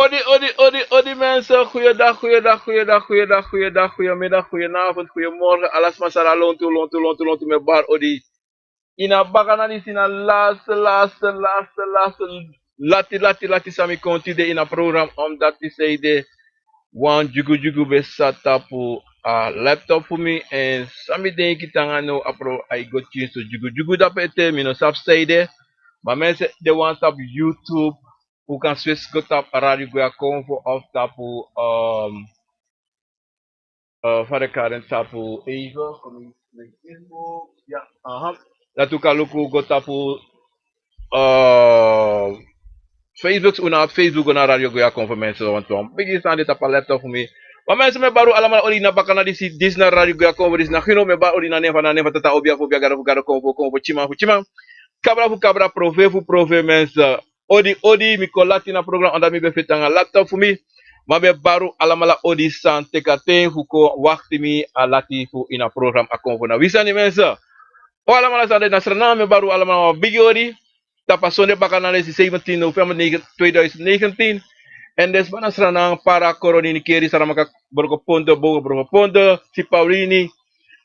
Odi mensen, goeiedag, goedemiddag, goedenavond, goedemorgen. Alles masala lontu me bar odi. Ina bakana di sina lati sami konti de ina program omdat die zei de wan jugu besata pu a laptop voor me en sami de kitanga no apro I got change to jugu da pete mino sap zei de. Maar mensen de wan tap YouTube hoe kan switch go tap radio go convo of tapu van de karen tapu even kom ik Facebook ja aha dat ook al go tapu Facebook una Facebook una radio go convo mensen want dan begin staan dit op een laptop voor me maar mensen me baru allemaal oli na bakana di si dis na radio go convo dis na gino me ba oli na neva tata obia gara convo chima cabra prove mensen odi mi kolati na program onda mi be fetanga laptop voor me maar be baru alamala odi san tekate huko wakti mi alati fu ina program akonvo na wisani mensen o alamala sa de nasrana me baru alamala bigi odi tapasonde bakana si 17 November 2019 en des banasrana para koronini keri saramaka borgo pondo si Pauline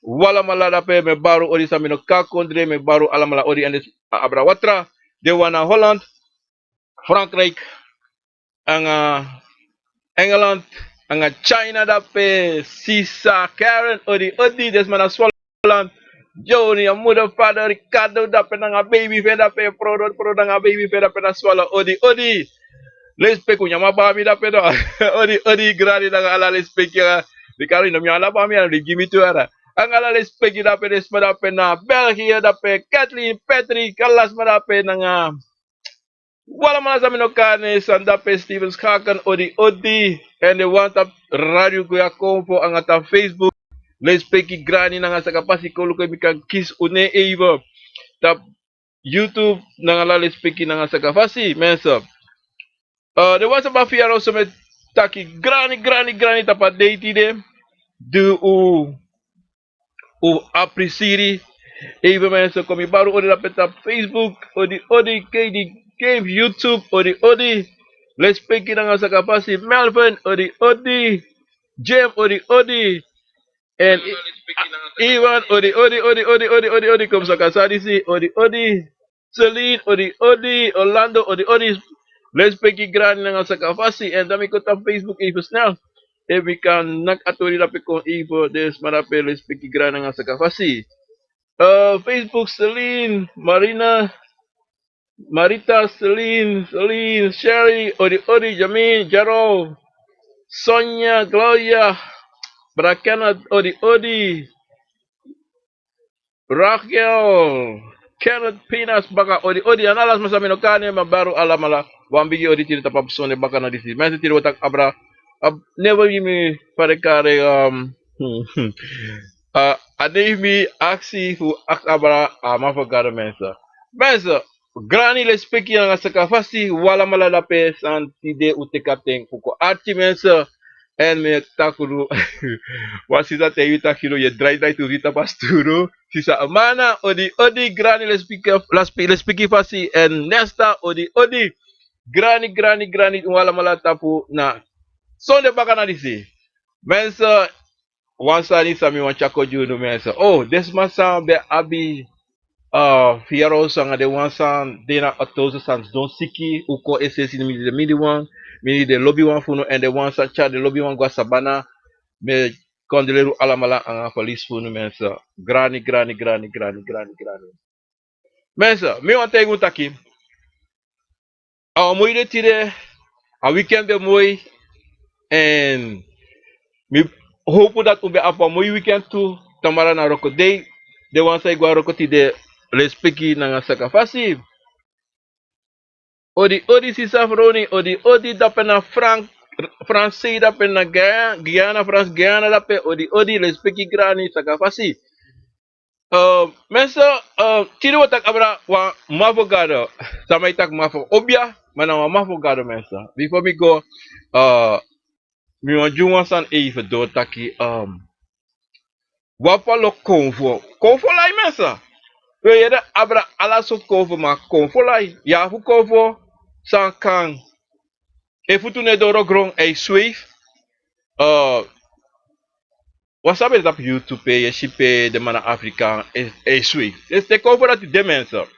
wala malada pe me baru ori samino kakondre me baru alamala ori en des abrawatra de wana Holland Frankrijk en Engeland en China dape Sisa Karen odi des mana Swalland Joni a moeder vader Ricardo dape nanga baby fe dape pro nanga baby fe dape na swallow odi respect kunya mabami dape do odi gradi nanga ala respect ya Ricardo no mi ala bami ala give me to ara ang ala respect dape des dape na België dape Kathleen Patrick kalas dape nanga wala man sa minokane sanda pe Steven Schaken odi and they want up radio kuya kompo ang ata Facebook les peki grani nga sa kapasi ko lukoy mikag kiss une even tap YouTube nga la les peki nga sa kapasi mensa the was about fear also met taki grani tapa deiti de do u appreciate even mensa komi baru odi la peta Facebook odi game YouTube odi let's pick it nga sa kapasi Melvin odi Jem odi and Ivan odi kom sa kasadi si odi Celine odi Orlando odi let's pick it grand nga sa kapasi and dami ko ta Facebook even snel if we can nak aturi la peko ivo des marape let's pick it grand nga sa kapasi Facebook Celine Marita, Celine, Sherry, Odi, Jamil, Jarol, Sonia, Gloria, Brakana, Odi, Raquel, Kenneth, Pinas, Baka, Odi, analas masamino kane, mabaru alamala, wambigi Odi tiri tapapsone baka na disi. Mensa tiri watak abra, never me parekare, anemi aksi hu ak abra, mafagara mensa. Mensa, Grani le speki nga sa kafasi wala malalape san tide utekateng kuko arti mensa en me takuru wasisa te yuta kilo ye dry tu rita pasturo sisa amana odi grani le speki fasi en nesta odi grani wala malatapu na sonde bakana disi mensa wansani sami wanchako junu mensa oh desmasa be abi Fiero sanga de wan san dena atozo sans don siki uko esesi mi de midi wan mi de lobby wan funo and de wan sa cha de lobby wan gwa sabana me kondeleru alamala anga police funo mensa grani mensa mi wan tegu taki a moi de tire a weekend de moi and mi hope dat ube apa moi weekend tu tamara na roko day de wan sa igwa roko ti de respeki na saka fasi odi si safroni odi dapena Francais dapena Guyana France Guyana dape odi respeki grani saka fasi mensa tiri watak abra wa mafogado samay tak mafo obia mana wa mafogado mensa before me go mi wa juma san even do taki wapalo konfo lai mensa we yeda abra ala so konfo ma konfo lai ya fu konfo san kan E futune do rogrong e sweef. Wat sabe dat op YouTube je shipe de man Afrika e sweef. Dus de cover dat de mensen.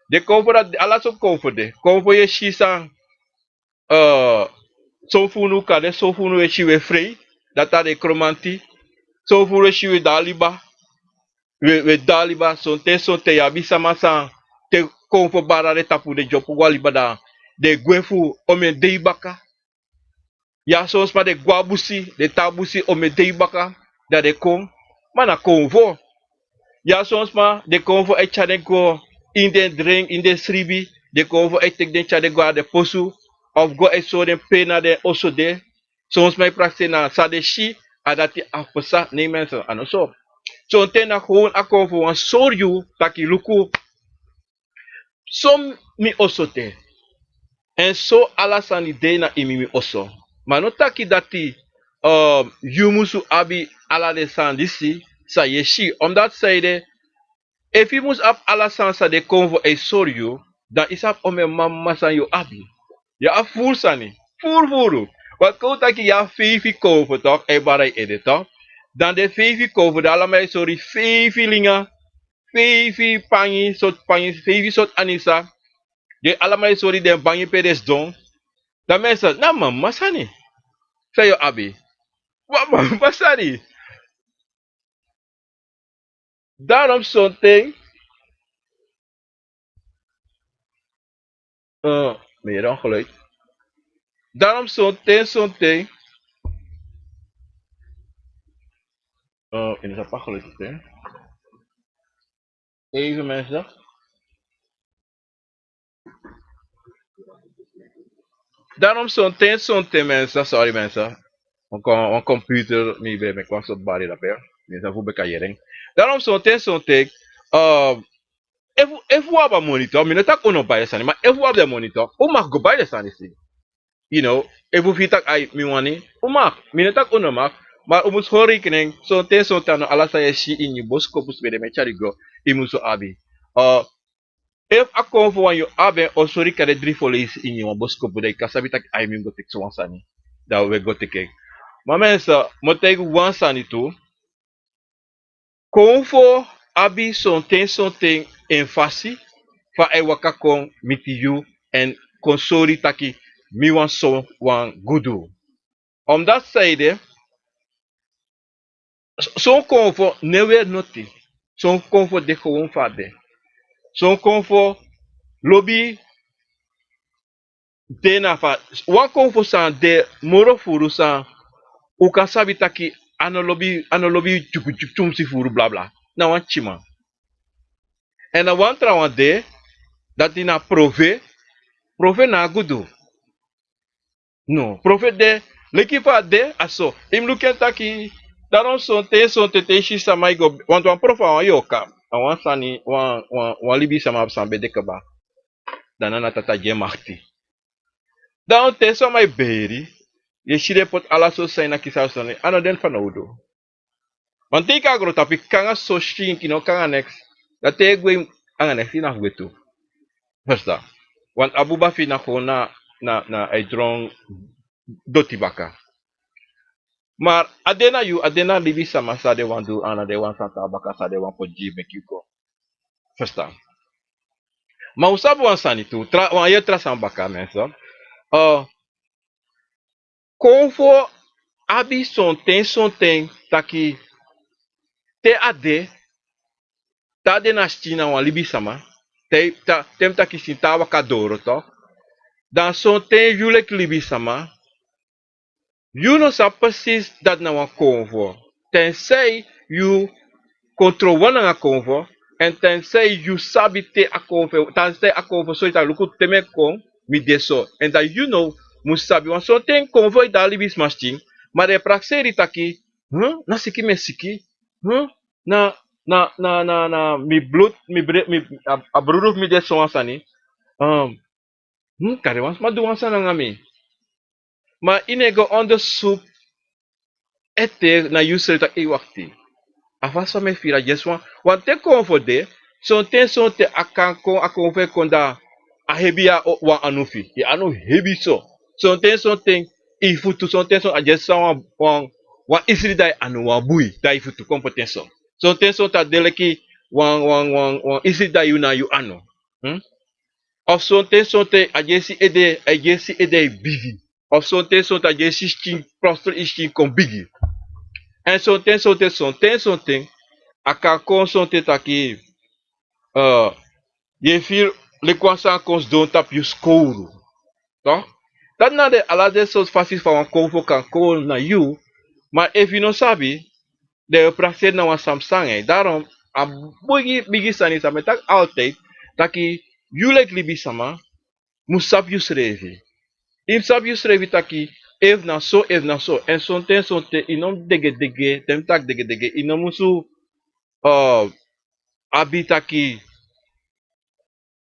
De cover dat alles op cover de. Cover je shisa so funu kade so funu e shiwe free. Dat de kromanti. So funu e shiwe daliba. We daliba son te ya bisa masa te cover bara de tapu de jopu waliba da. De gwefu ome deibaka. Ja, zoals maar de guabusi, de tabusi om met deibaka, dat de kom, maar na konvo. Ja, soms maar de konvo et chade go in de drink, in de sribi, de konvo et tek den chade go de posu, of go et so den pena de oso de. Soms maar praxe na sa de shi, adati afpesa, nee mensen, ano so. Zo'n ten na gewoon akkonvo, wan soryu, taki luku, som mi oso te. En so alasani de na imi oso. Maar no taki dati yumusu abi ala de san disi sa yeshi. Omdat zij de if you must ab ala san sa de convo e soryu, dan is ab ome mama san yo abi. Ya a full sani. Full furu. Wat ko taki ya fifi convo toch e barai ede toch. Dan de fifi convo de alamai sorry fifi linga. Fifi pangi fifi sot anisa. De alamai sorry den bangi pedes don. Dan mensen, na mama sani. Say yo abi. Wat mama sani. Daarom something. Meer dan geluid. Daarom something. In het apart geluid. Hè? Even mensen. Daarom something mensen. Sorry mensen. Een computer. Mi bre me kwam zo bari dat per. Mensen voor bekajering. Daarom something. If we have a monitor, mi not ono bij de sani, maar if we have the monitor, o mag go bij de sani si. You know, if we fit ai mi wani, o mag. Mi not ono mag. Maar we moeten gewoon rekening, zo'n tijd alles dat je ziet in je boskopus bij de mecharigo, je moet zo abi. If a kon voor je abi, of sorry, kan de drie volleys in je boskopus, dat je kan sabi dat je moet ik zo wansani. Dat we go te kijken. Maar mensen, moet ik wansani toe. Kon voor abi zo'n tijd in fasi, van je waka kon met you en kon sorry taki mi wan so wan gudu. Omdat zijde, zo'n comfort never noti. Zo'n comfort de gewoon vader. Zo'n comfort lobby de na fa. Wan comfort san de moro furu san. U kan sabi taki ano lobby chum si furu bla bla. Na wan chima. En na wan trawan de dat na prove na gudu. No, prove de leki fa de aso. Im luken taki daarom zo'n te shi samai go want wan profa wan yoka. Wan sani wan libi sama san bedeke ba. Dan na tata je machti. Dan te samai beri. Je shire pot ala so sai na kisa so ne. Ano den fanoudo. Want te ka gro tapi kanga so shin kino kanga next. Dat te gwe anga next ina gwetu. Versta. Want abuba fi na khona na ai drong doti baka. Maar adena libi sama sa de wan do ana de wan santa baka sa de wan po ji mekiko. Versta. Maar usabu wan sani tu, wan ye tra san baka mensen. Convo abi something taki te ade ta de na stina wan libi sama. Tem taki sinta wakadoro to. Dan something julek libi sama. You no sa precies dat na wan convo. Tenzij you controle na convo. En tenzij you sabi te a convo. Tenzij a convo so ita luku teme kon mi deso. En dat you know musabi wan something convo ida libis machine. Maar de praxeri taki. Na siki me siki. Na mi bloed mi abruruf mi deso wansani. Kare wans ma du wansana ngami. Maar inego onderzoek ete na user tak wakti. Afasa me fira jeswan. Want te convo de. Son te akan kon ve konda a hebia wa anufi. Ye anu hebi so. Something if tu something so aja sa wan isri dai anu wan bui dai futu competence. Something ta deleki wan isri dai una yu anu. Of something aja si ede bigi. Of something aja si sting prosper isting kon bigi. En something aka kon something taki je fir le kwasa kons don tap yu skouru. Toch? Dat na de alade soort fasis van een kovo kan kool na you, maar if you no sabi, de praxeer na wan samsang. Daarom, a bigi sani sa metak altijd, taki you like libi sama, musap you srevi. Im sap you srevi taki, if na so, en sonte, inom dege, tem tak dege, inom musu, abi taki,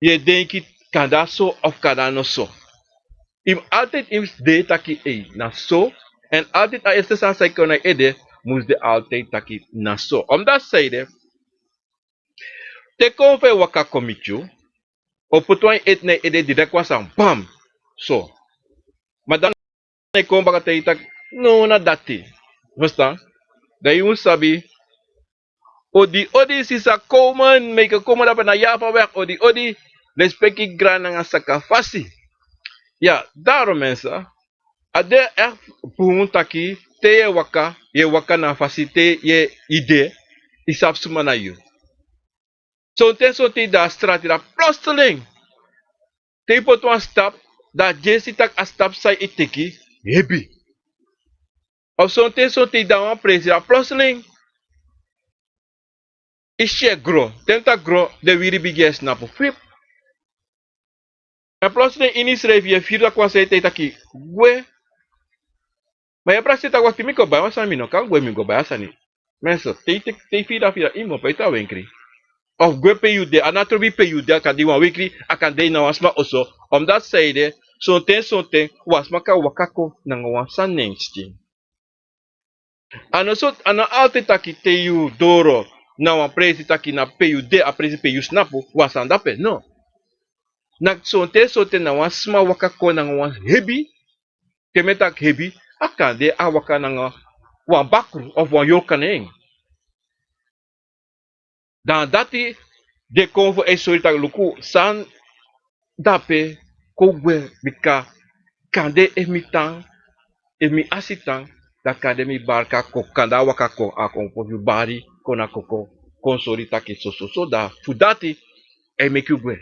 je denki kada so of kada no so. Im altijd im de taki na so en altijd a eerste san sai kona ede moest de altijd taki na so. Omdat zeide te kon fe waka komichu o putuan etne ede direct wasan bam so. Maar dan ne kon baka te tak no na dati. Verstaan? Da you sabi odi sisa komen make komen dapat na yapa weg odi respecti gran nga sakafasi. Ja, daarom mensen ade echt puhun taki te ye waka na fasite ye ide isap suma na you. So te da strati da plotseling te pot wan stap da jesi tak a stap sai iteki hebi. Of so te da wan presi da plotseling ishe gro. Tenta gro de wiri biges na po flip. En plotseling inis revi ye fira kwa se te taki gwe. Maar je praat tak waktu miko ba masa mino kan gwe miko ba asani. Mensen, te fira imo pa ita wenkri. Of gwe pe you de anatrobi pe you de kan di wan weekly akan de na wasma oso omdat zeide something wasma ka wakako na wan sanningsti. Ano altijd taki te you doro na wan presi taki na pe you de a presi pe you snapu wasanda pe no. Na something na wan sma wakako na wan hebi kemetak hebi akan de a waka na wan bakru of wan yokaneng. Dan dati de konvo e solita luku san dape kogwe bika kande emi asitan da kande mi barka ko kanda waka ko akon po bari kona koko konsolita ki so da fudati e make you gwe.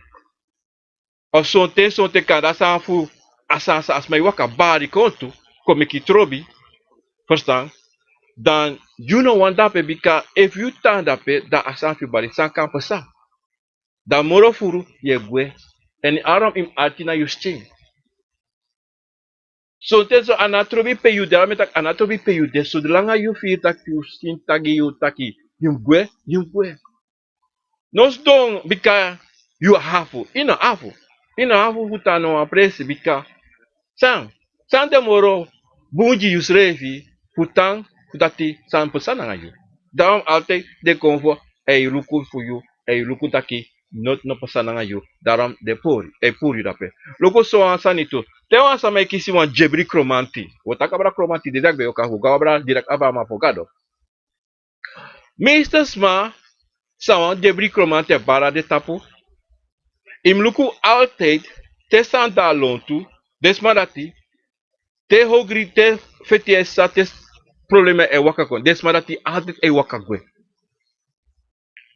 Of sonte kanda san fu asasa asmai waka bari kontu ko meki trobi verstaan dan you know one dape bika if you tan dape da asan fi bari san kan pesa. Da moro furu ye gwe en aram im atina yusting. So teso anatrobi pe you de metak anatrobi pe you de so de langa you fi tak you sin tagi you taki yum gwe. Nos don bika you hafu ina hafu futano apresi bika san de moro bunji yusrevi futan futati san pesana ngayu. Daam alte de konvo e luku fu you e luku taki not no pasana ngayu daram de puri dape loko so ansani to te wan sama kisi wan jebri kromanti wotaka bra kromanti de dagbe oka hu gabra direk aba ma fogado Mr. Sma sawan jebri kromanti bara de tapu im luku altijd te santa lontu desmadati te hogri te feti esa te problema e wakakon desmadati altijd e wakagwe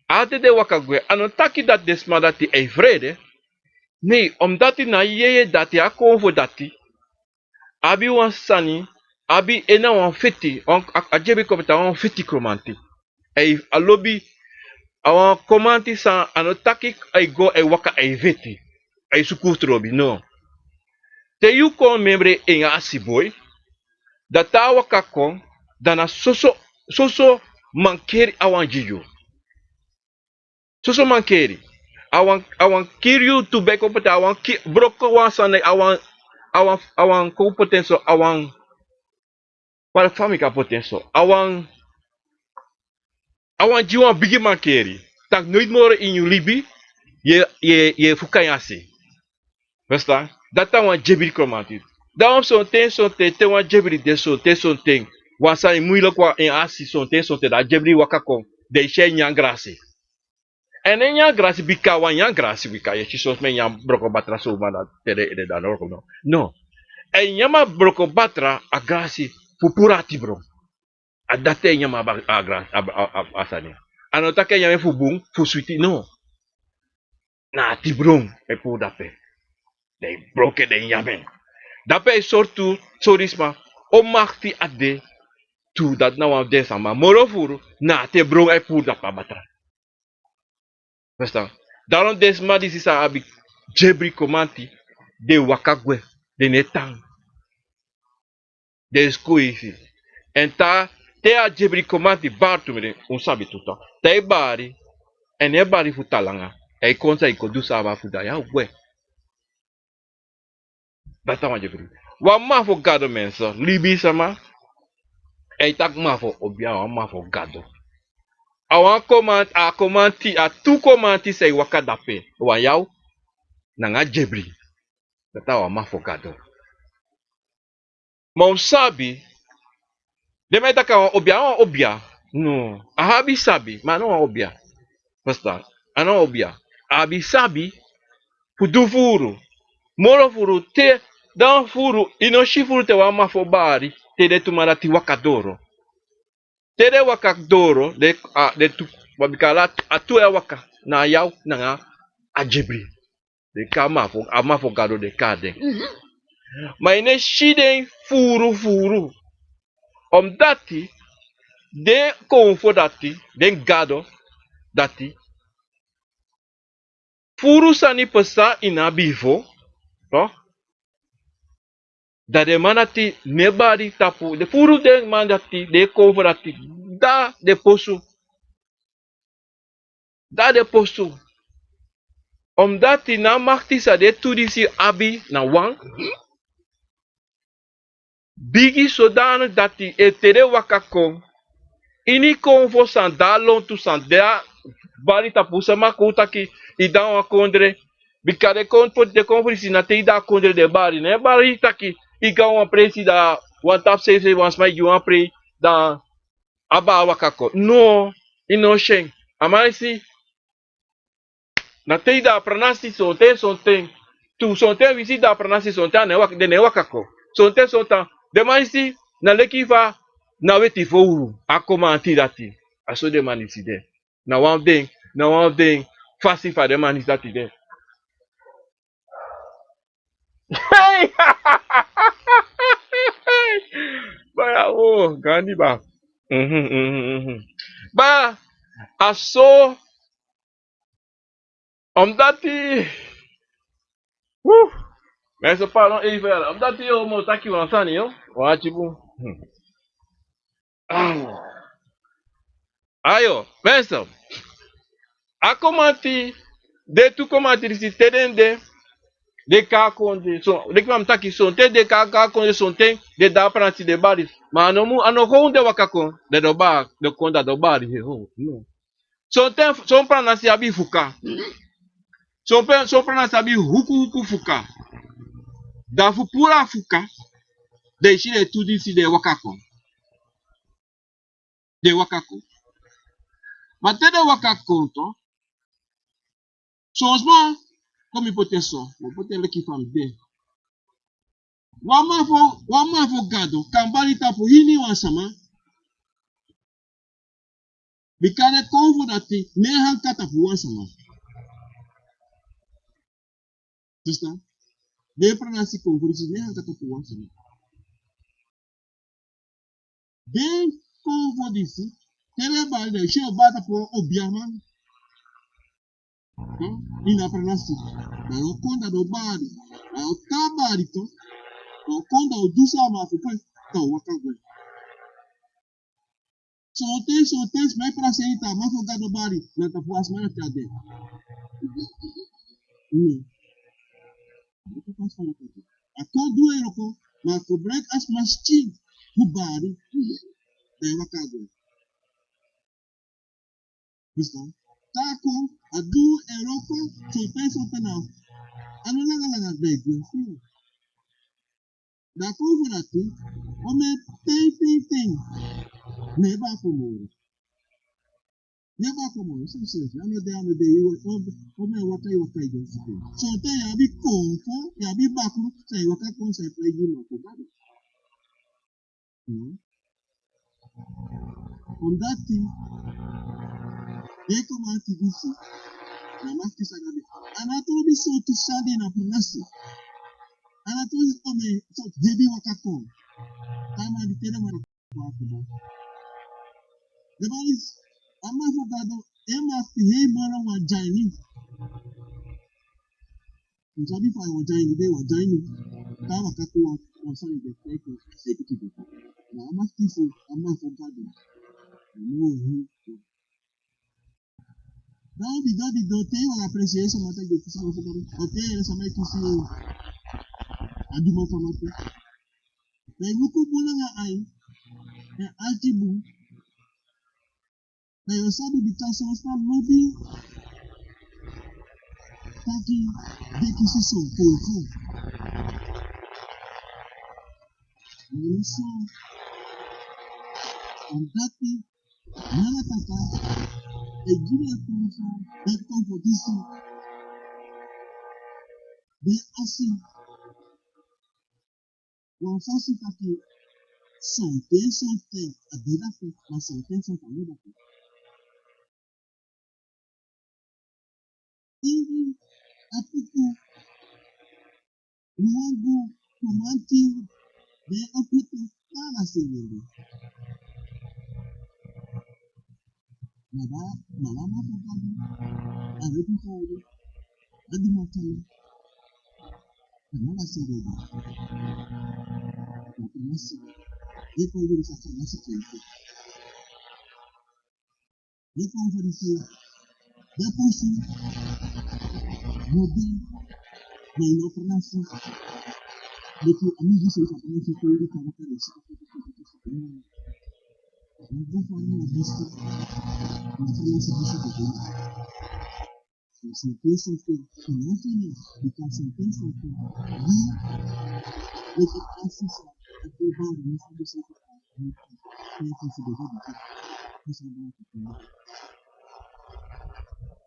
altijd e wakagwe anotaki dat desmadati e vrede. Nee, omdat hij na yeye dati a konvo dati, abi wan sani, abi ena wan feti, a jebi kopita wan feti kromanti. A lobi, a wan komanti san, ano taki ay go ay waka ay veti. Ay sukutrobi, no. Te yu kon membre inga asiboy, data waka kon, dana soso mankeri awan jiyo. Soso mankeri. Awan kiriu tu be kompeten awan broko wan sane awan kompetenso awan para famika potenso awan jiwan bigi mankeri tak nooit more in you libi ye fukayasi verstaan dat wan jebiri kromanti Daarom sonte te wan jebri de sonte. Wansa moeilijk wa in asi sonte da jebri wakako. De she nyang grasi. En en nyang grasi bika wan nyang grasi bika. Je sos men nyang broko batra so mana tere de da norko no. No. En nyama broko batra a grasi pupurati bro. Adate nyama a grasi asani. Anotake nyame fu bung fu suiti no. Na ti bro e pu dape. De broke de nyame. Dape sortu sorisma o makti ade tu dat na wan den sama morofuru na te bro e pu dapa batra. Verstaan? Daarom desma di sisa abi jebri komanti de wakagwe de netang de skuisi. En ta te a jebri komanti bartu mede un sabi tuta. Ta e bari en e bari futalanga. E konsa iko du saba fuda ya we. Bata wan jebri. Wa mafo gado mensa libi sama. E tak mafo obia wa mafo gado. Awan komanti a tu komanti se wakadape. Wa yaw nanga jebri. Bata wa mafo gado. Mas sabe, demai tá com obia. No, a habi sabe, mas não obia. Basta, a não obia. Abi sabe, pudu furo. Moro furo te dan furo inoshi furo te wa mafobari te de tumara ti wakadoro. Te de wakadoro de tu wabikala atu e waka na yau na nga ajibri. De ka mafogado de kaden. Maar ine shiden furo. Om dati de convo dati, den gado dati, furu sani pesa ina bivo, no? Da de manati nebari tapu, de furu de mandati, de convo dati, da de posu. Om dati na makti sa de tudisi abi na wang, bigi sodan dati etere wakako, ini convo san dalon tu san dea, bari tapu sama kutaki, idan wakondre, bikade de konfrisi na te ida kondre de bari, ne bari taki, ika wan presi da, wan tap se wan smai yu wan pre, da, aba wakako. No, ino shen. Amaisi, na te ida pranasi sonten, tu sonten visi da pranasi sonten de ne wakako. Sonten, de maisi, na leki fa, na weti fo uru, akoma anti dati, aso de manisi de. Na wan den, fasi fa de manisi dati de. Hey! Ba, oh, gani ba? Ba, aso, omdat die, woe, mensen pardon even, omdat die homo taki wansani yo, wajibu. Ayo, mensen, akomanti, de tu komanti si tedende, de ka konde, so, de kwam taki sonte, de ka konde sonte, de da pranti de bari, ma ano honde wakakon, de do ba, de konda do bari, ho, no. Son pranasi abi fuka. Son pranasi abi huku fuka. Da fu pura fuka. De shi de tudi si de wakako. De wakako. Ma te de wakako to. Sonsman, comme il peut être ça. Il peut être qui femme de. Wama fo gado. Kambali tapo hini wansama. Bikane konvo dati. Ne hankata fu wansama. Sista. De pranasi konvo disi ne hankata fu wansama. De konvo disi. Tere bali de. She bata po obiaman. Ina pranasi. Na okonda do bari. Na otabari to. Na okonda odusa ma fu pe. To wakagwe. Sonten, mai pra seita, ma fo gado bari, na ta fu asmana ta de. Ako du eroko, ma ko break asma sti, fu bari, de wakagwe. Visto? Tako, adu eroko, sonten na. Ano lang de, D'accord, voilà, on met ting. Never come on. Never come on. So seriously, I'm not there. I'm there. You will me waka you waka against it. So tell you be comfort, you be back. So you waka come say play game of body. On that thing, they come out to this. Na mafti sagadi. And I told me so to shadi na punasi. And I told you me so JB waka come. Time I did them waka. The man is I'm not forgot. Em after he mara wa Chinese. Nsabi fa wa Chinese, they were Chinese. Time waka come on sorry the take say people. Now I'm after so I'm not forgot. No who. Now the do tell you appreciation matter the kisi of the hotel some kisi adimo from up. Na yuko bula nga ai na altibu na yosabi bitasa sa lobby taki de kisi so ko. So on that thing, nana kaka a junior council that come for this thing. They asking one first taki something a bit of it was something from another thing. Even a people who want go commanding they operate Nana saying Malama Fogado, I waiting for you. I do not tell you. Nana saying that must they call you as a message. They come for the say, they pushing, no be, no pronounce, they put a music of a pronounce for you, come up and say, and go for you, this thing, and pronounce this thing. Some place of thing, nothing because some place of thing, we with the access of the body, we have to say, thank you for the body. That's what I'm talking about.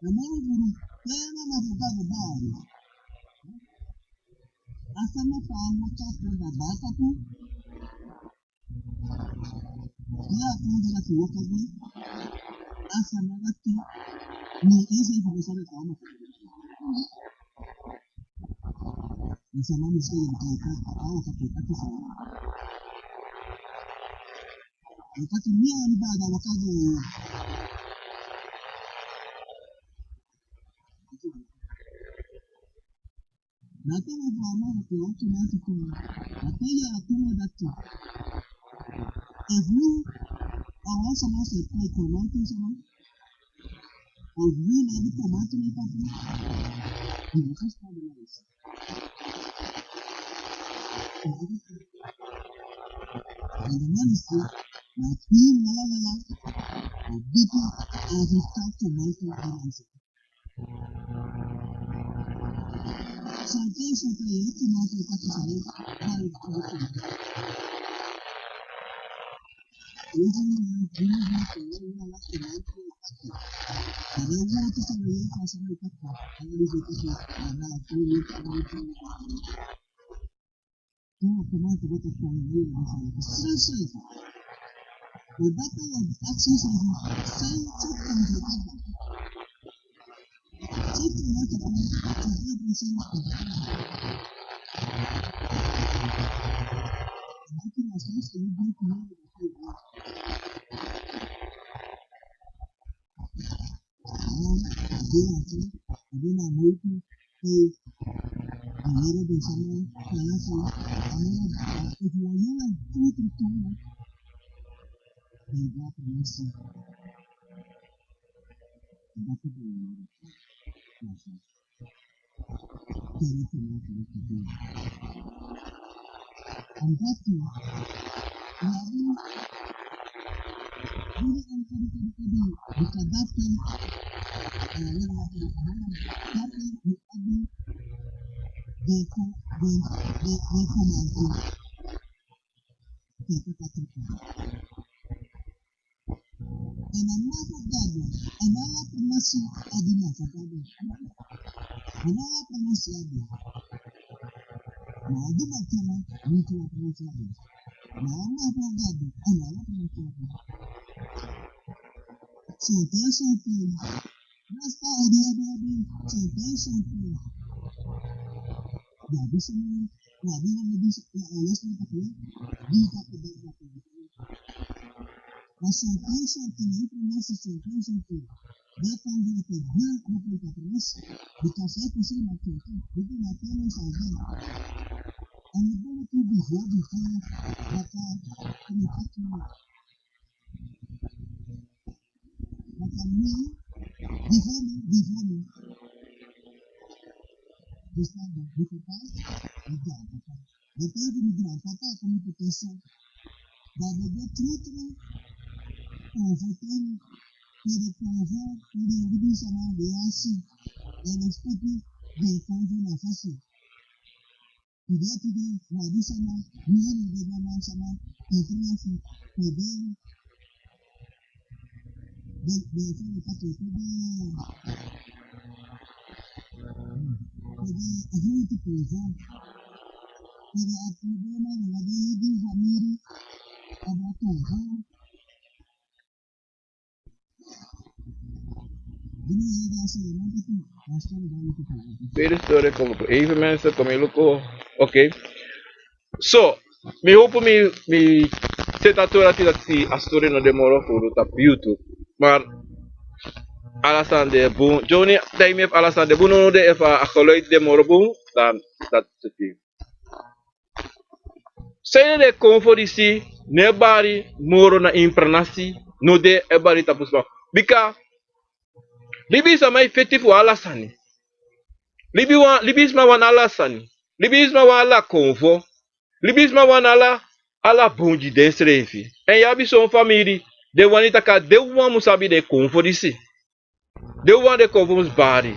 The more guru, then I'm about the body. After my time, I talk to the Batapu. Yeah, I told you that you walk away. After another thing, you easy to listen to the and some mom is saying, I want to take a kiss. Wakati mia ni baada wakati na tena kwa mama kwa watu na watu na pia atuma that if you are once a month apply commenting someone or you know the commenting people you will just find the nice and the man is say na pin la or people and you start commenting and so things that you have to know to catch us away how it even you do not to learn last to know and then what to say you can say that and it is a question and now to look at it to come out what is from you and say the better of access is saying something to the something like to get me something nothing as much as you do to know again I'm waiting a little bit someone if you are young two they got to listen got to be and that thing really uncomfortable because that thing that thing they come and go Kaya katrika. En amafagado, anala pernasi adina fagado. Anala pernasi adina. Magi macama, mito la pernasi adina. Amafagado, anala pernasi adina. Sote. Nasta adi. Sote. Jadi semua, jadi yang lebih alas ni kapila, di kapila kapila. Sote na pernasi sote. Dia panggil ke dia maupun ke pernasi. Because saya pasti nak cerita, jadi nak tahu saja. And you better do before maka penyakitnya maka me before me Gustavo before pas tidak apa betul di negara kata komunikasi dan ada truth overtime pada provo pada hidup sama reaksi dan seperti berkonflik nafasi tidak wadi sama niat dengan sama informasi pada dan biasanya kata pada agente provo pada problema ada hidup família ada provo ini ada seorang itu pasti ada itu Tweede story komen we even mensen, kom je lukken. Oké. So, mi hoop mi zet dat dat si a story no demoro voor op YouTube. Maar alasan de boom, Johnny time heeft alasan de boom no de even a geluid demoro boom, dan dat is het. Zijn de conforisi nebari moro na impranasi no de ebari tapusma. Bika libi sa mai effective wa alasani. Libis ma wan alasani. Libis ma wan ala convo. Libis ma wan ala bundi desrefi. En yabi son família de wanita ka de wan musabi de convo disi. De wan de convo mus bari.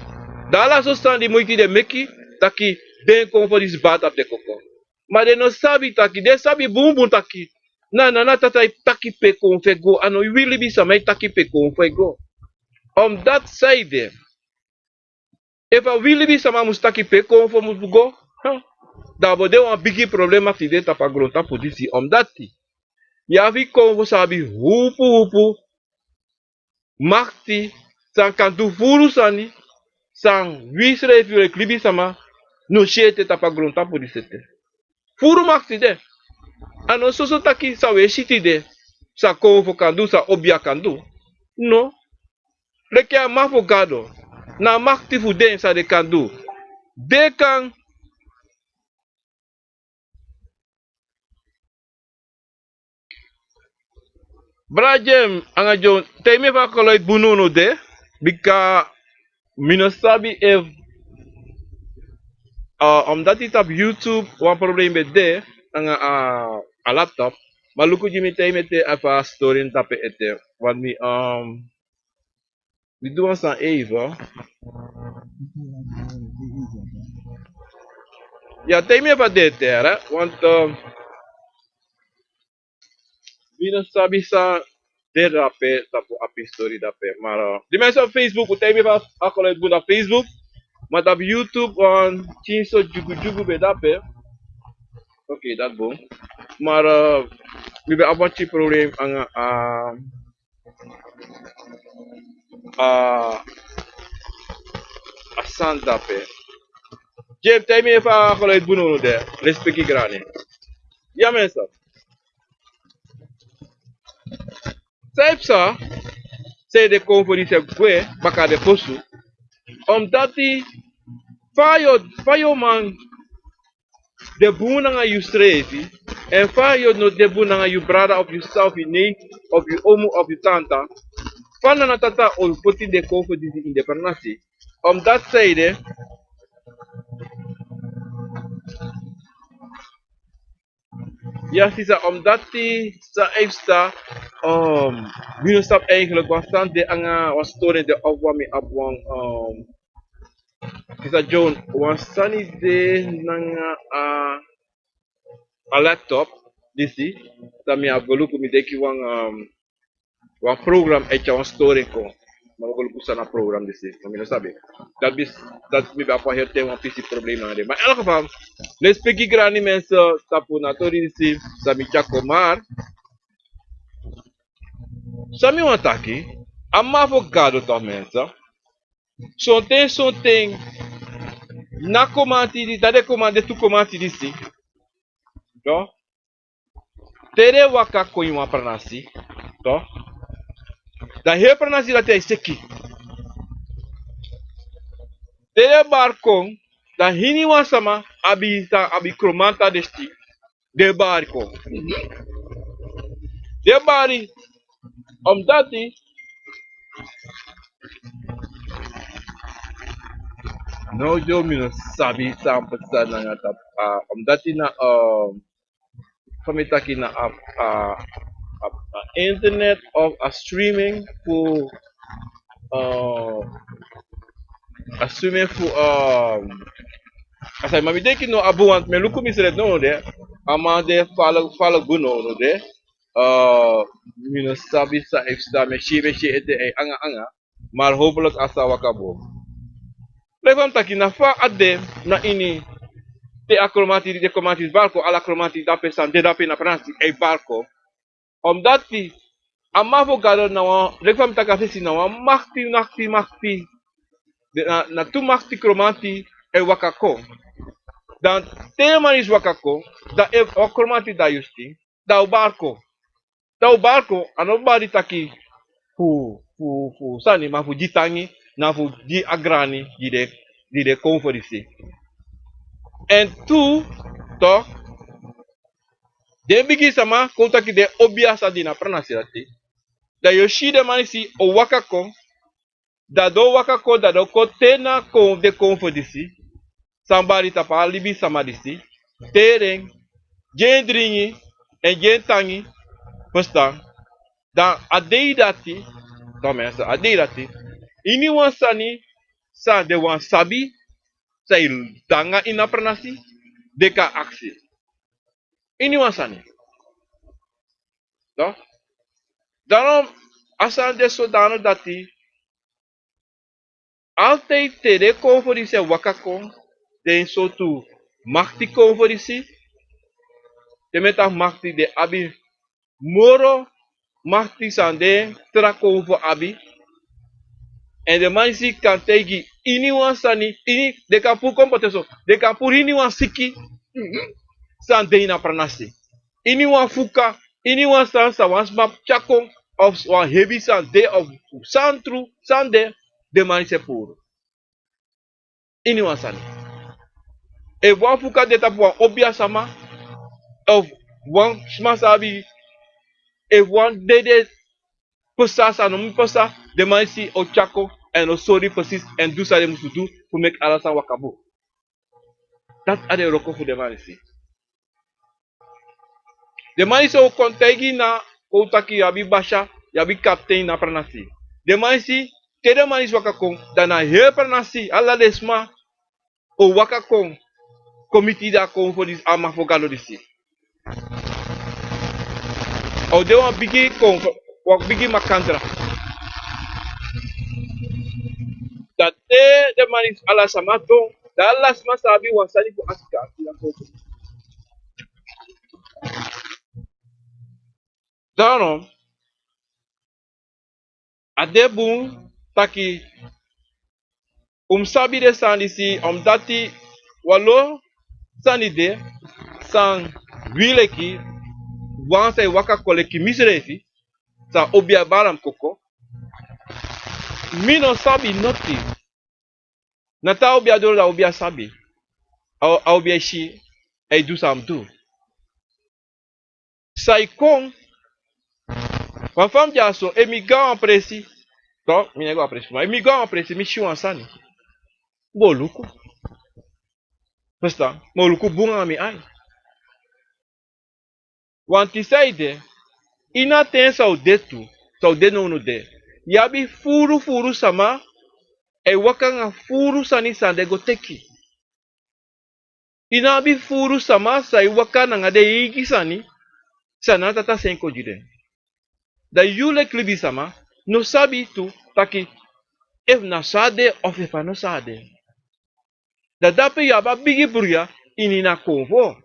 Dala so standi muiti de meki taki den convo dis bat ap de koko. Maar de no sabi taki, de sabi bumbum taki. Na taki pe convo go. Ano wili bisa mai taki pe convo go. Omdat zij de if a wili bi sama mustaki pe convo mus go. Dan wordt een big probleem af die dit op grond positie omdat die ja vi convo sabi hupu makti san kantu furu sani san wisre fi klibi sama no shete tapa grond positie furu makti de ano soso taki sa we shiti de sa convo kandu sa obia kandu no leke a mafogado na makti fu den sa de kandu de kan Brajem anga jo teme va koloit bununo de bika minasabi if omdat it op YouTube wan probleem met de anga a laptop maluku jimi teme te afa story tape ete wan mi doen san even ja teme va de terra want minasabi sa de rape tapo api story dape maar die mensen op Facebook teme va akoloit bu na Facebook maar op YouTube on chinso jugu be dape oké dat boom maar we hebben een beetje probleem aan asan dape Jeff time even geluid boenen de respecti grani ja mensen Saipsa zei de conferentie gwe baka de posu omdat die fayo man de boenen aan je streven en fayo no de boenen aan je brother of yourself je neef of je omo of je tante van na tata ol poti de conferentie independence omdat zij de ja, sisa omdat die sa extra minusap eigenlijk was dan de anga was story de opwami abwang sisa John was sunny de nanga a laptop disi sami abgolu ku mi deki wan program echa wan story ko magol ku sana program disi kami sabi dat mi ba pa herte wan pisi problema de ma elke geval les peki grani mensen tapu na tori disi sami chako mar sami wan taki amma avogado toch mensen son tem na komati di tade komande tu komati disi to tere waka ko wan pranasi to da he pranasi da te seki tere barkong da hini wan sama abi kromanta desti de barko de bari dati no jo mi no sabi sampai na nga tap dati na pamitaki na internet of a streaming for uh, a streaming for asay mamideki no abuant me luku misret no de ama de fala guno no de mi no sabi sa extra me shibe shi ete ay anga anga maar hopelijk asa wakabo levam taki na fa ade na ini te akromati de komati barco ala kromati da pesan de da pe na pransi ay barco dati amma avogado na wan levam taka fesi na wan makti na tu makti kromati ay wakako dan tema is wakako da o kromati da justi da o barco ano bari taki fu sani ma fu jitangi na fu di agrani di de conferisi en tu to de bigi sama kontaki de obiasa di na pranasirati da yoshi de manisi o wakako da do ko tena ko de conferisi sambari tapa libi sama disi tereng gendringi en gentangi Pesta, dan adeidati, domesa, adeidati, ini wan sani, sa de wan sabi, sa danga ina pernasi, deka aksi. Ini wan sani. No? Daarom, asal de sodano dati, altijd tere conferentie wakako, den sotu makti conferentie, de meta makti de abi moro, makti sande trako voor abi. En de mansi kan tegi ini wan sani, ini de kan pu kompetenso, de kan pu ini wan siki, san de ina pranasi. Ini wan fuka, ini wan san sa wan smap chakong, of wan heavy san de of san tru, san de manse puro. Ini wan sani. E wan fuka de tapu wan obia sama, of wan smasabi, e wan de pesa sa no mi pesa, de mansi o chako, en o sorry precies, en doe sa de musu do, pour make alasan wakabo. Dat are de roko voor de mansi. De mansi o kontegi na, koutaki yabi basha, yabi kaptein na pranasi. De mansi, kede mansi wakakong, dana he pranasi, ala desma, o wakakong, komiti da kong voor dis ama fogalo disi. O de wan bigi kong, wak bigi makandra. Dat de manis ala samato, da ala sama sabi wasani ko aska sila koko. Daarom, adebu taki sabi de sandisi dati walo sanide san wileki wansa waka koleki misrefi sa obia baram koko mino sabi noti nata obia do la obia sabi au obia shi e du sam du sai kon wan fam jaso emiga en presi to mi nego apresi ma emiga en presi mi shi wansani boluku Pesta, moluku bunga mi ai. Wanti saide, ina ten saudetu, saudeno no de. Yabi furu sama, e wakanga furu sani sande goteki. Ina bi furu sama, sa i wakana ngade igi sani, Sana tata senko jide. Da yule klibi sama, no sabi tu, taki, if na sade of if no sade. Da dape yaba bigi burya, inina konvo.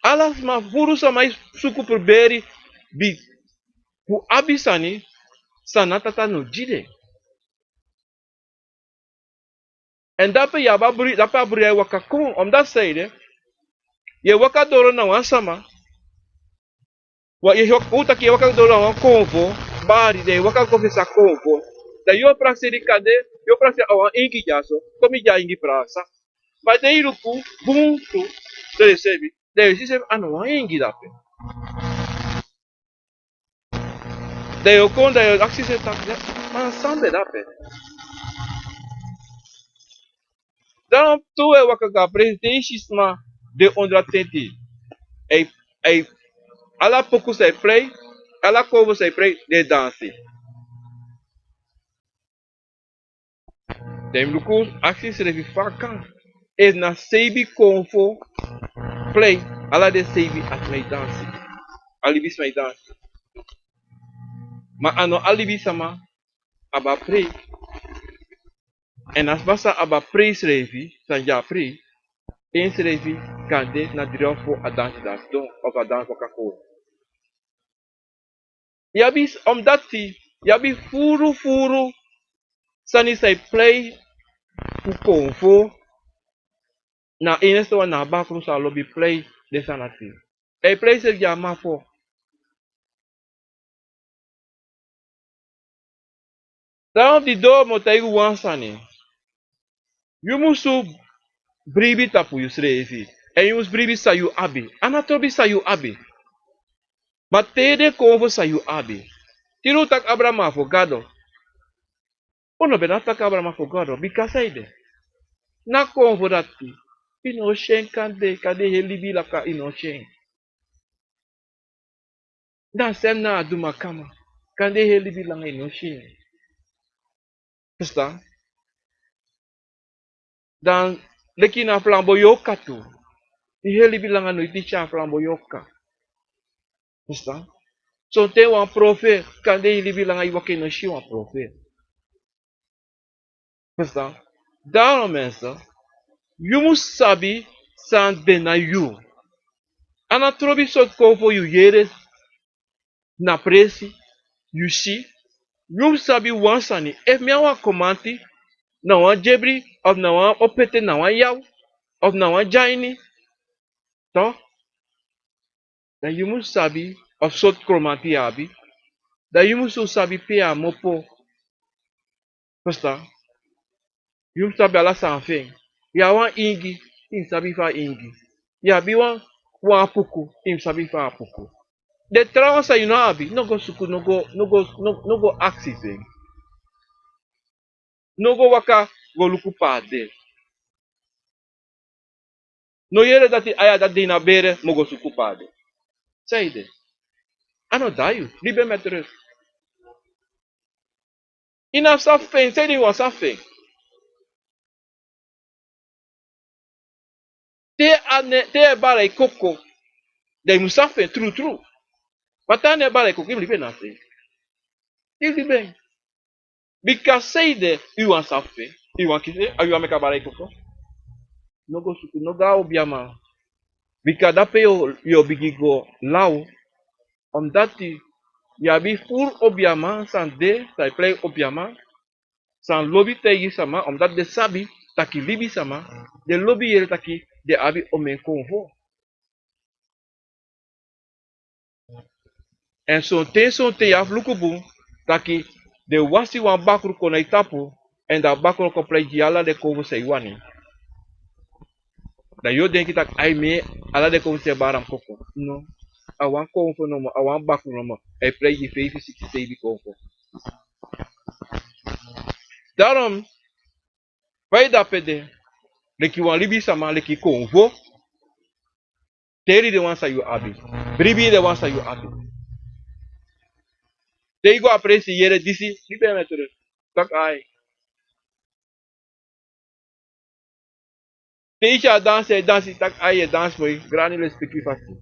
Alas ma furu sama suku perberi, bi, ku abisani, sana tata no jide. En dape yaba buri, dape burya waka kon, om dat zeide, ye waka doro na wan sama, wa ye uta ki waka doro na wan konvo, bari de waka kofi sa konvo. Da yo praxe di kade, yo praxe awan ingi jaso, komi ja ingi prasa. Mas de iruku, buntu, de recebi, de recebi ano wan ingi dape. De yo kon, de yo aksi se tak, man sambe dape. Dan tu e waka ga presidentschisma de ondra tenti. Ei, ala poku sei play, ala kovo sei play, de dansi. Dem luku aksi se revi fakan. E na sebi konfo play, ala de sebi at mei dansi. Alibis mei dansi. Ma ano alibi sama, aba play. En as basa aba pre srevi, sanja pre, en srevi kande na dirofo a dansi das don, of a dans wakako. Yabi omdati, yabi furu, sani say play, fu konfo, na inesto na bakru sa lobby play de sanati. E play se jama fo. Daarom die door moet hij gewoon sani. You musu bribi tapu you srevi. En you must bribi sa you abi. Anatobi sa you abi. Matede konvo sa you abi. Tiru tak Abraham afogado. Ono benata tak Abraham afogado. Bikasaide. Na konvo dati. Inoshen kade helibi laka inoshen. Dan sem na aduma kama. Kande helibi langa inoshen. Verstaan? Dan leki na flamboyoka tu. Die helibi langa no iticha flamboyoka. Verstaan? So te wan profet. Kande helibi langa iwake inoshen wan profet. Verstaan? Daarom mensen. You must sabi san na you. Ana trobi sot konvo you yere na presi. You see. You sabi wansani. If me wan komanti. Na wan jebri. Of na wan opete na wan yaw. Of na wan jaini. To. Dan you must sabi. Of sot komanti abi. Dan you must sabi pe a mopo. Verstaan? You must sabi ala sanfeng. Ya wan ingi. In sabi fa ingi. Ya bi wan puku. In sabi fa puku. The trauma you know abi. No go suku. No go accident. No go waka go luku pa de. No yere dati aya dat di na bere mo go suku pa de. Say de. Ano dayu. Libe met rust. Ina safeng. Say di wan safeng. Te bara koko. De mu safeng. True. Watane bara koko. Im libe na se. Im libe. Because say de. You wan safeng. You wan kise. Ayu wan meka bara koko. No go suku. No ga obiama. Because dape yo bigi go lau. Omdat yabi fur obiama san de. Sai play obiama. San lobby tegi sama. Omdat de sabi. Taki libi sama. De lobby yere taki. De abi omen konvo. En son te yaf lukubu. Taki. De wasi wan bakru kona itapu. En da bakru ko play jala de konvo se iwani. Dan yo denki tak ay me. Ala de konvo se baram koko. No. Awan konvo no mo. Awan bakru no mo. Ay play die 567 konvo. Daarom. Wij dat pede. Leki wan libi sama. Leki konvo. Teri de wan sa you abi. Bribi de wan sa you abi. Te go apresi yere disi. Libe me terug. Tak ay. Teisha danse, danse, tak aye danse moi, grani le speki fasi.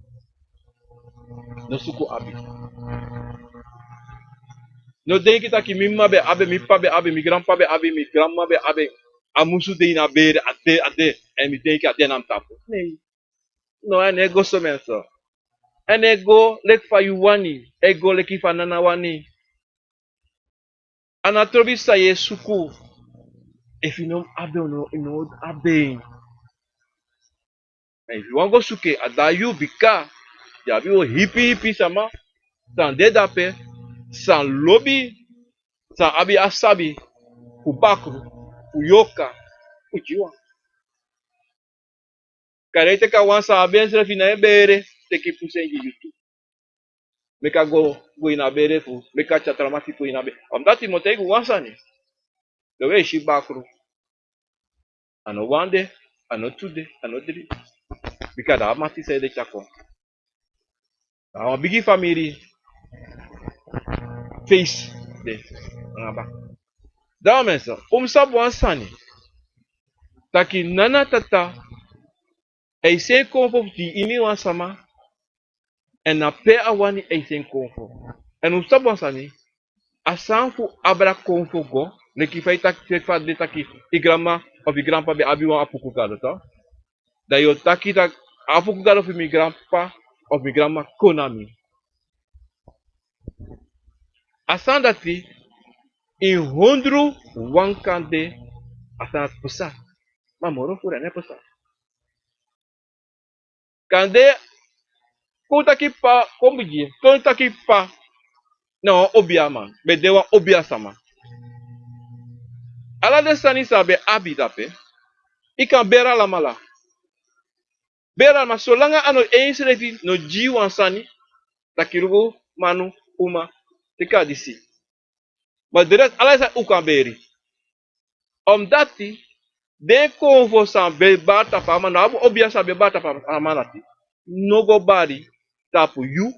No suku abi. No denki taki mimma be abe, mi pa be abe, mi grandpa be abe, mi grandma be abe. Amusu de ina bere, ate, en mi denki ate nam tapo. Nee. No, en ego so menso. En ego lek fa you wani, ego leki fa nana wani. Anatrobi sa ye suku. If you know abe, you know abe. And if you want go suke, adayu bika. Jabi o hippie sama. San dedape. San lobi. San abi asabi. Kubakru. Uyoka. Ujiwa. Karete ka wansa abense fina ebere. Teki pusengi yutu. Meka go ina bere fu. Meka chatramati fu ina bere. Amdati motegu wansa ni. Dewe ishi bakru. Ano wande. Ano tude. Ano diri. Bika da amati se de chako. Awa bigi family. Face. De. Ngaba. Dawa mensa. Umsabu wansani. Taki nana tata. Eisen konfo ti imi wansama. En na pe awani eisen konfo. En umsabu wansani. Asanfu abra konfo go. Neki fai taki fa de taki. Igrama of igrampa be abiwan apuku gado ta. Da yo taki tak. Apuku gado fi mi grandpa of mi grandma Konami. Asan dati. In hondru wankande. Asan pusa. Mamoro fura ne pusa. Kande. Konta ki pa. Kombiji. Konta ki pa. No, obia man. Bedewa obia sama. Ala de sani sabe abi dape. Ikan bera la mala. Bera ma solanga ano einsrefi no jiwan sani. Takirugo manu uma. Tika disi. Maar de rest ala sa ukan beri. Omdati. Den konvo san be bata pa man. Abu obia sa be bata pa amanati. Nogo bari. Tapu you.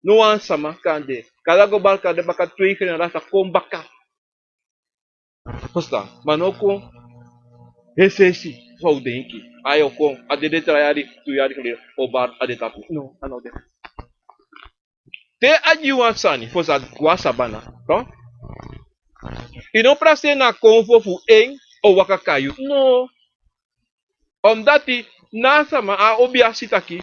No one sama kande. Kala go bal kande baka twee kena rasa kombaka. Posta. Manoko. Resesi. Só denki. Aí eu com a de traiari tu yari kali obar a de tapu. No, ano de. Te aji wansani fosa wasabana. Então, e não pra ser na convo fu en o wakakayu. No. Omdati na sama a obia sitaki.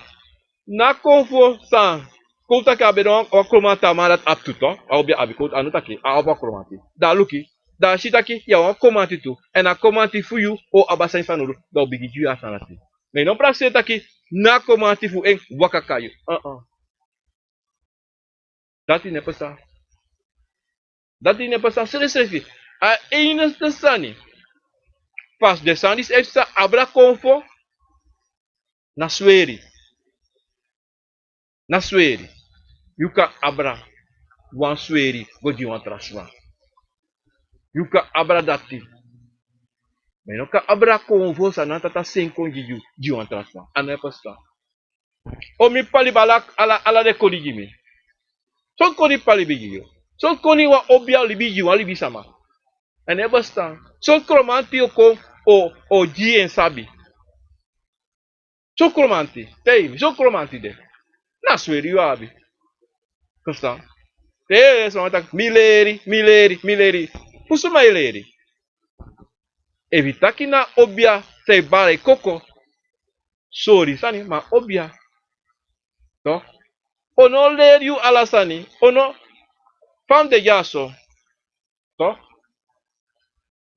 Na convo san. Kota ka beron o kromata marat aptuto. A obia abikot anutaki. A oba kromati. Da luki. Da shitaki ya wan komati tu. En a komati fuyu o abasa infanuru. Da obigi ju asanati. Mais non pra ser taki na komati fu en wakakayu. Dati n'est pas ça. Dati n'est pas ça. C'est le selfie. A ines de sani. Pas de sandis extra abra konfo. Na sweri. Na sweri. Yuka abra. Wan sweri. Godi wan traswa. Yuka abra dati. Mais non ka abra konfo sa nan tata 5 konji di wan traswa. A n'est pas ça. O mi pali balak ala de kodi jimi. Son kodi pali bigi yo. Son koni wa obia libi wan libi sama. A n'est pas ça. Son kromanti o kon o ji en sabi. Socromanti, tei, socromanti de. Na sweri yu abi. Kosta. Te sono tak mileri. Pusuma ileri. Evita ki na obia sei bare koko. Sori sani ma obia. To. Ono leri yu alasani. Ono fam de yaso. To.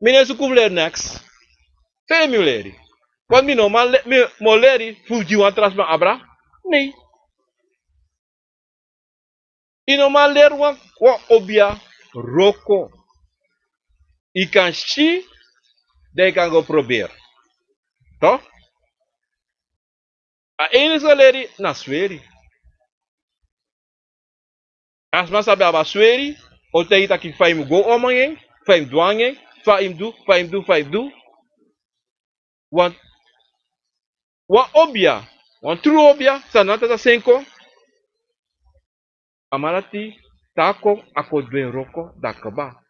Mine sukum ler next. Te mi leri. Kwan mi no mo leri fuji wan trasma abra? Nee. Ino ma ler wan obia roko. I kan shi, de kan go probeer. Toch? A enige leri na sweri. As man sabe aba sweri, o te ita ki fa im go omangen, fa im dwangen, fa im du. Want obia, want true obia, sanata ta senko. Amarati, tako, ako dwen roko, dakaba.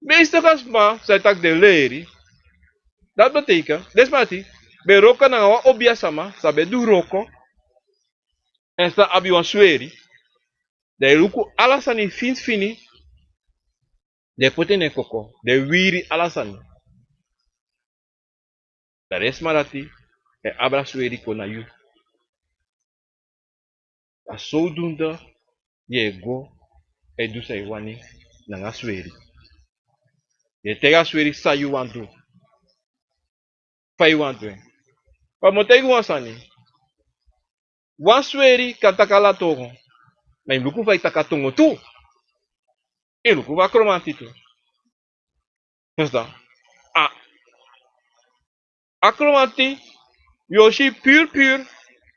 Meeste kasma, sa tak de leri, Dat betekent, desmati, bij roken na wa obia sama, sabe du roko, en sta abi wan sweri, de luku alasani fins fini, de potene koko, de wiri alasani. Dat is marati, e abra sweri ko na yu. A zodoende, je go, e du say wani, na nga sweri. Je tega sweri sa yu wan do, fa yu wan do. Pa mo tegu wan sani, wan sweri katakala togo, na imluku fa itakatongo tu, e luku va kromanti tu. Verstaan? A, akromanti, yoshi pur,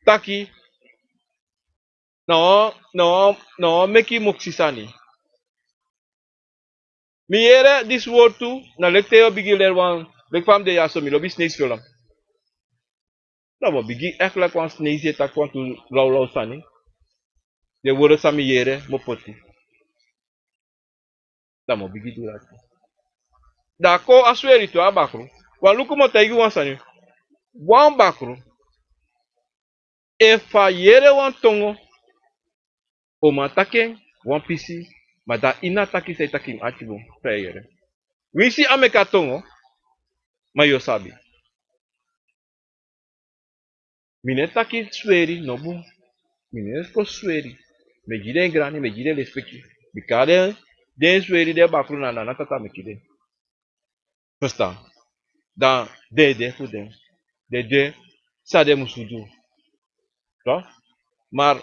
taki, no, meki moksisani. Miere this word tu, na lekteo bigi lerwan, lekfam de yaso mi lobi snakes film. Nou, mo bigi echt like wan snakes je tak wan tu lau sani. De woorden sa miere, mo poti. Da mo bigi du dat. Da ko asweri tu abakru. Wan luku mo tegi wan sani. Wan bakru. E fa yere wan tongo. O ma taken, wan pisi. Ma da ina taki say takim atibo. Fa yere. Wisi ameka tongo. Ma yo sabi. Mine taki sweri no bu. Mine ko sweri. Me jide grani, me jide respecti. Bikade den sweri de bakru na tata me kide. Verstaan? Dan de voor den. De sa de musudu. Toch? Maar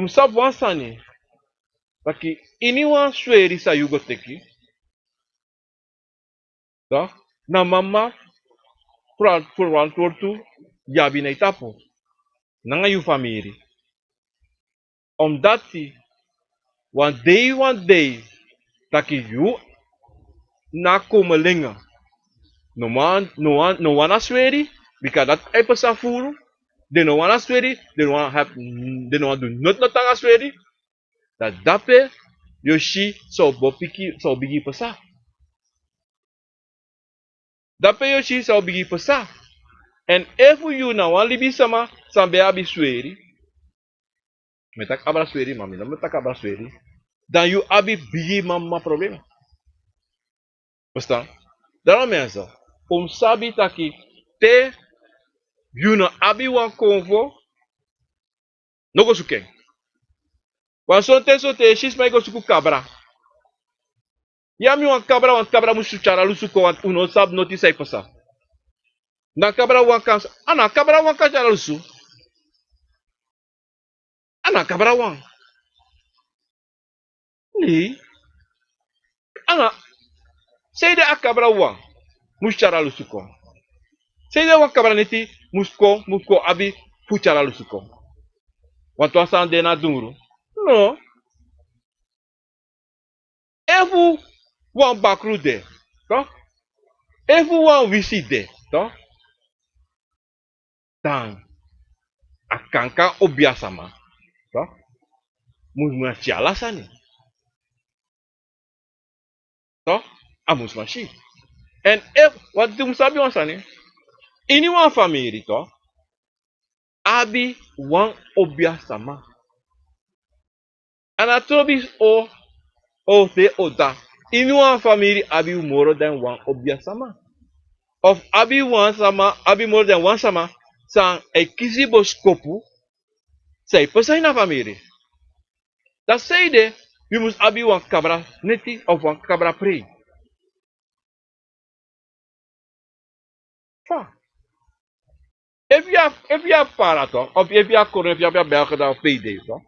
sap wan sani. Taki ini wan sweri sa yugo teki. Toch? Na mama voor wan tortu yabi na itapo. Nanga yu famiri. Omdat one day taki yu na komelinga. No wana sweri. Because dat epe sa furu. De no wana sweri. De no wana do not tanga sweri. Dat dape yoshi so bigi pesa. Dape yoshi so bigi pesa. En if you na wan libi sama sambe abi sweri. Metak abra sweri mami, dan metak abra sweri. Dan you abi bigi mama problema. Verstaan? Daarom mensen, sabi taki te you na abi wan konvo no go suken. Wan so te shis mai go suku kabra. Yami wan kabra musu chara lusuko wan uno sab noti sai pasa. Na kabra wan kan ana kabra wan kan chara lusu. Ana kabra wan. Ni. Ana sei de akabra wan musu chara lusuko. Sei de wan kabra neti musko abi fu chara lusuko. Wan to asan de na dunguru. No. Evu wan bakru de. Toch? Evu wan wisi de. Toch? Dan akanka obiasama. Toch? Moet chiala sani. Toch? Amus machi. En if wat doen sabi wan sani? Ini wan family toch? Abi wan obiasama. Anatobis o te oda. Ini wan family abi more than one obiasama. Of abi wan sama, abi more than one sama. Sang e kisi boskopu. Say pesai na family. Dat zei de, je moest abi wan kabra neti of wan kabra pre. Fa. If you have para toch, of if you have corona, if you have Belgen dan PD toch.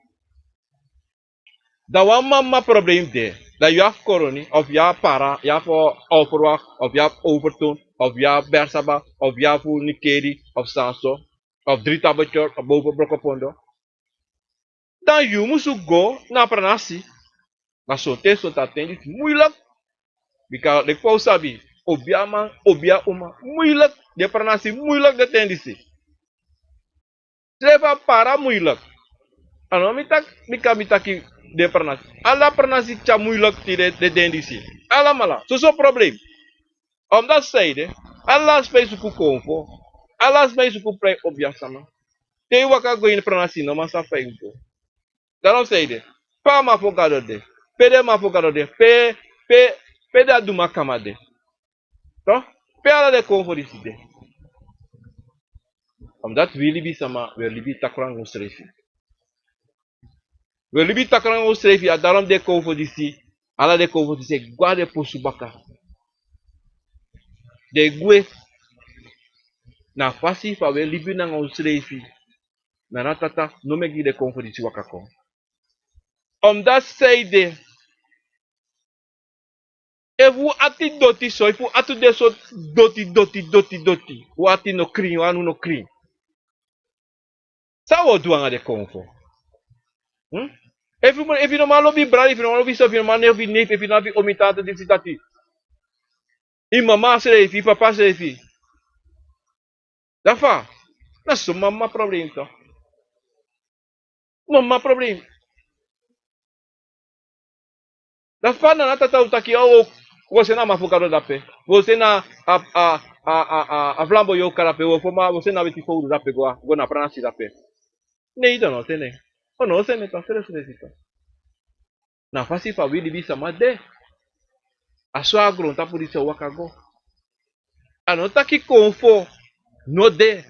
Dan wan mama probleem de. Dat je have corona, of je have para, je have overwacht, of je have overtoon, of je have bersaba, of je have nikeri, of sanso, of 3 tabletjes, of boven brokopondo. Dan je moest go naar pranasi. Maar zo te zo dat is moeilijk. Because de kou sabi, obia uma, moeilijk. De pranasi moeilijk de tendisi. Treba para moeilijk. Ano mitaki de pranasi. Alla pranasi cha moeilijk ti de tendisi. Alla mala. So probleem. Om dat zeide, Allah space ku konfo. Allah space ku play obiasama. Te waka go in pranasi no masa fainto. Daarom zeide, pa ma fogado de. Pede ma fogado de. Pe da duma kamade. Toch? Pe ala de konfo diside. Omdat we libi sama, we libi takrang usrefi. We libi takrang usrefi, a daarom de konfo disi. Ala de konfo disi, guarde posubaka. De gue na fasi fa we libi na usrefi. Na natata, no me de konfo disi wakako. Omdat zeide, if we ati doti so, if we ati de so doti. We ati no kring, we anu no kring. Sa wo duanga de konfo. If you no malo bi brad, if you no malo bi so, if you no malo bi neef, if you no bi omitata disi tati. I mama srefi, papa srefi. Dafa, na so mama problem to. Mama problem. Dafa na natata utaki o você na mafukado da pe. Você na a flambo yo karape, o foma, você na biti fogo da pe go na pranasi da pe. Ne ida no tene. O no se ne to, se to. Na fasi fa wili bisa made. Aso agro ta puri se wakago. Anota ki konfo no de.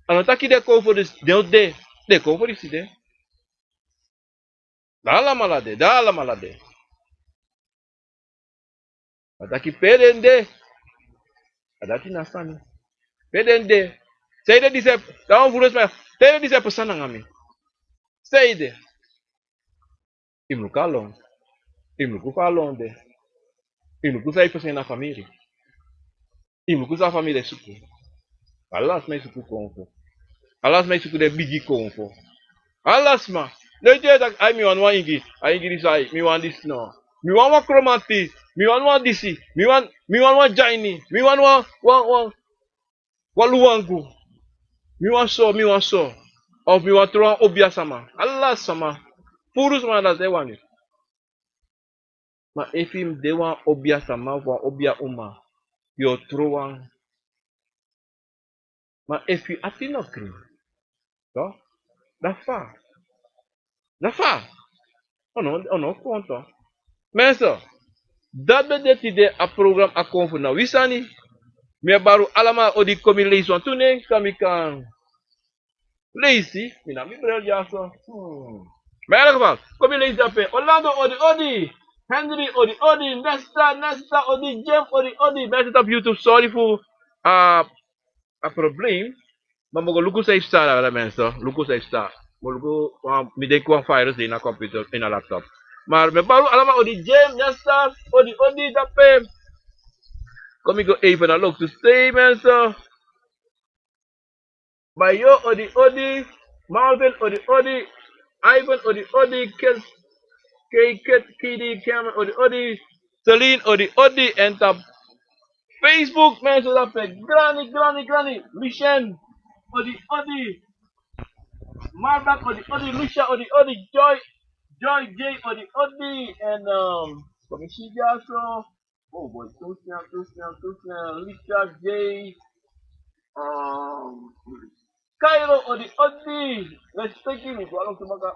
Anota ki de konfo de konfo disi de. Dala malade. Ataki pedende. Adati nasani. Pedende. Seide dise, daon vuros ma. Seide dise pesana ngami. Seide. Imlukalong. Imluku falonde. Imluku sai pesen na família. Imluku sa família suku. Alas mai suku konfo. Alas mai suku de bigi konfo. Alas ma. Le je tak ai mi wan ingi. Ai ingi sai. Mi wan dis no. Mi wan wa chromati. Mi wan disi. Mi wan wa jaini. Mi wan wa luangu. Mi wan so. Of mi wan tro obia sama. Allah sama. Purus ma da zewani. Ma efim dewa obia sama wa obia uma. Yo troan. Ma efi atino kri. To? Da fa. Ono konto. Mensen, dat betekent de a program a konvo na wisani. Me baru alama odi komi leisi wan tune kami kan leisi. Mina mi brel jaso. Maar in ieder geval, komi leisi ape. Orlando odi. Henry odi. Nesta odi. Jem odi. Mensen op YouTube, sorry voor a probleem. Maar mogen luku safe staan daar mensen. Luku safe staan. Luku mi denk kwam virus in a computer, in a laptop. Maar me baru allemaal odi Jem, Nesta, odi dape. Kom ik even naar look to stay mensen. Bayo odi. Marvin odi. Ivan odi. Kid, Cameron odi. Celine odi. En op Facebook mensen dape. Granny. Lichen odi. Marback odi. Lucia odi. Joy J odi. En kom ik zie daar zo. Oh boy, too snel. Lisa J. Cairo odi. Respecting me, walang tumaga.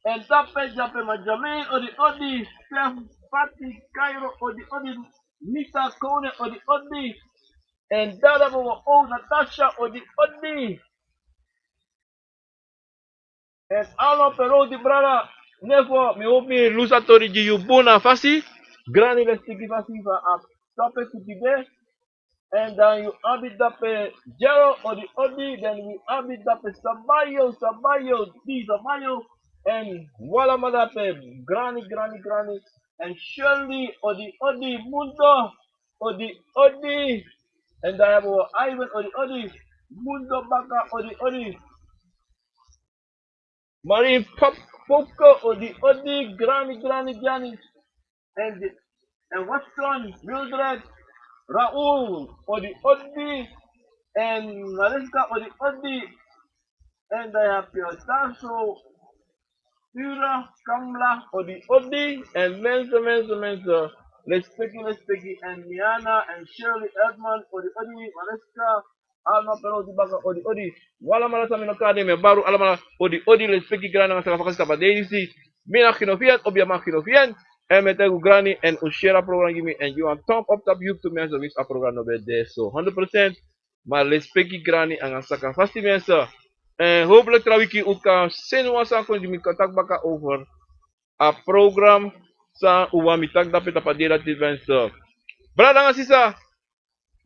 And Jape Majamin odi. Steph Patti Cairo odi. Nisa Kone odi. And Dada Mo Natasha odi. And Alon Perodi brother. Never me open Lusatori Yubuna Fasi. Granny Vestiki Fasi for a topic to be there. And then you have it up Jero odi. Then we have it up Sabayo, and Walla Madape, Granny, and Shirley odi, Mundo odi, and I have Ivan odi, Mundo Baka odi, Marie Poco odi, Granny, and what's son, Mildred, Raul odi, and Mariska odi, and I have Piotaso, Pura, Kamla odi, and Mensa, Lespeki, and Miana, and Shirley Edmond, Odi Odi, Valeska, Alma Pero di Baga, Odi Odi, wala mala sa minokade, me baru alamala, Odi Odi, Lespeki grana nga sa kapakasita pa Daisy, Mina Kinofian, Obiama Kinofian, and Metegu Grani, and Ushera program give me, and you on top of top you to me as a wish a program no there. So 100%, ma Lespeki grani ang saka fasti mensa. En hopelijk trawiki uka senwa sa kon mi kontak baka over a program sa uwa mitag dapat tapadira tivensa. Brada nga sisa,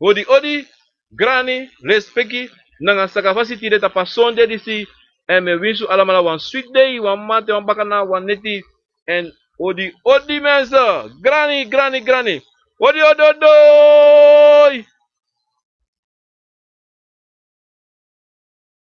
odi odi, grani, respeki, nga sa capacity de tapasonde disi, and me winsu alamala one sweet day, one mate, one bakana, one neti, and odi odi mensa, grani, grani, grani, odi ododoy!